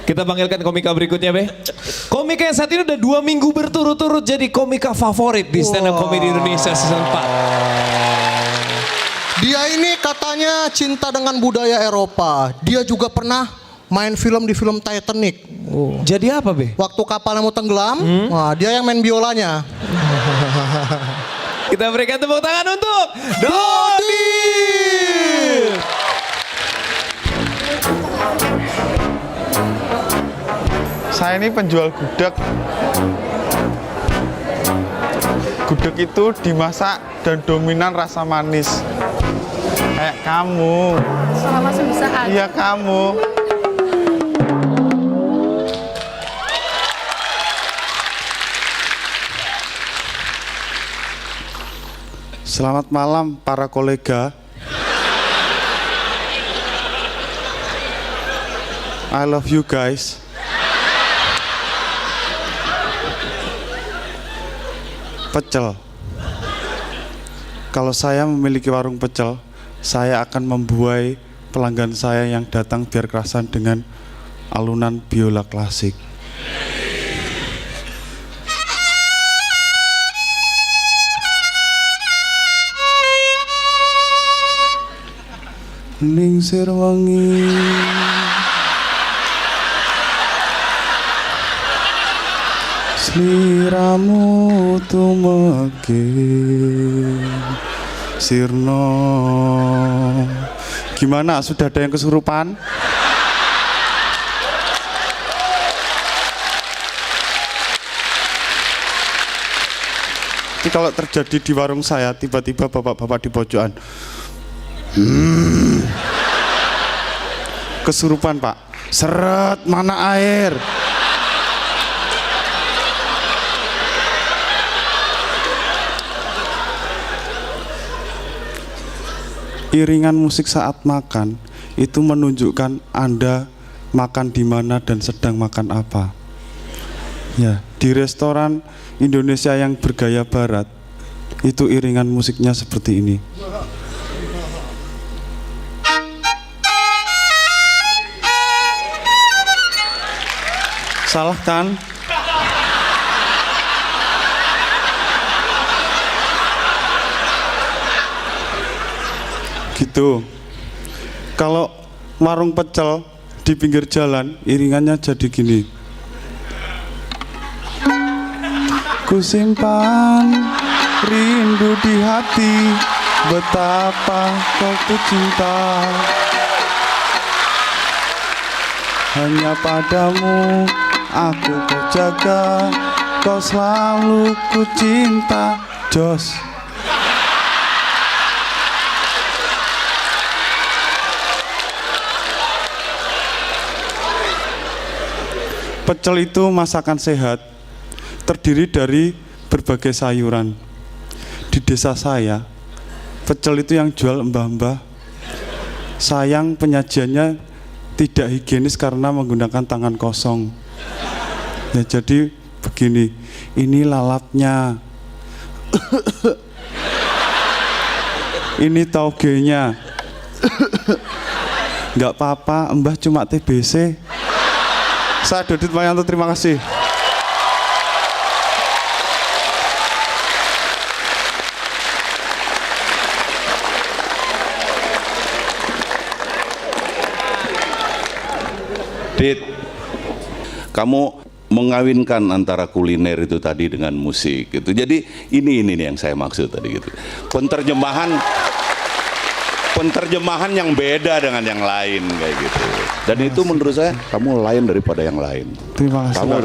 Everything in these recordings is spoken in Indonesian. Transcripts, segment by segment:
Kita panggilkan komika berikutnya, Be. Komika yang saat ini udah 2 minggu berturut-turut jadi komika favorit di stand up comedy Indonesia season 4. Dia ini katanya cinta dengan budaya Eropa. Dia juga pernah main film di film Titanic. Jadi apa, Be? Waktu kapalnya mau tenggelam, wah, dia yang main biolanya. Kita berikan tepuk tangan untuk Dodi. Saya ini penjual gudeg. Gudeg itu dimasak dan dominan rasa manis. Kayak kamu. Selama sebesar. Iya kamu. Selamat malam para kolega. I love you guys. Pecel. Kalau saya memiliki warung pecel, saya akan membuai pelanggan saya yang datang biar kerasan dengan alunan biola klasik. Lingsir wangi sliramu tumeke sirno. Gimana, sudah ada yang kesurupan? Jadi kalau terjadi di warung saya, tiba-tiba bapak-bapak di pojokan kesurupan, Pak. Seret, mana air? Iringan musik saat makan itu menunjukkan Anda makan di mana dan sedang makan apa. Ya, di restoran Indonesia yang bergaya barat itu iringan musiknya seperti ini. Salah kan? Gitu. Kalau warung pecel di pinggir jalan, iringannya jadi gini. Kusimpan rindu di hati, betapa kau ku cinta. Hanya padamu aku kau jaga, kau selalu ku cinta. Jos. Pecel itu masakan sehat, terdiri dari berbagai sayuran. Di desa saya, pecel itu yang jual mbah-mbah. Sayang penyajiannya tidak higienis karena menggunakan tangan kosong. Ya, jadi begini, ini lalapnya, ini taugenya. Nggak apa-apa, mbah cuma TBC. Saya Dodit Mayanto, terima kasih. Dit, kamu mengawinkan antara kuliner itu tadi dengan musik gitu. Jadi ini nih yang saya maksud tadi gitu. Penterjemahan yang beda dengan yang lain kayak gitu. Dan itu menurut saya kamu lain daripada yang lain. Terima kasih. Kamu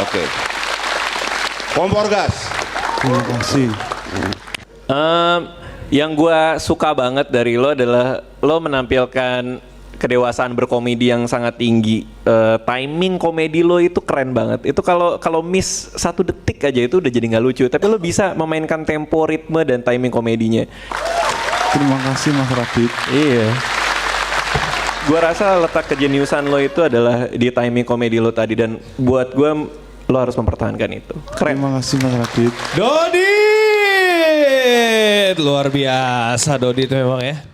Oke. Kompor gas. Terima kasih. Yang gue suka banget dari lo adalah lo menampilkan kedewasaan berkomedi yang sangat tinggi. Timing komedi lo itu keren banget. Itu kalau miss 1 detik aja itu udah jadi nggak lucu. Tapi lo bisa memainkan tempo, ritme, dan timing komedinya. Terima kasih Mas Radit. Iya. Gua rasa letak kejeniusan lo itu adalah di timing komedi lo tadi, dan buat gua lo harus mempertahankan itu. Keren. Terima kasih Mas Radit. Dodi! Luar biasa Dodi itu memang ya.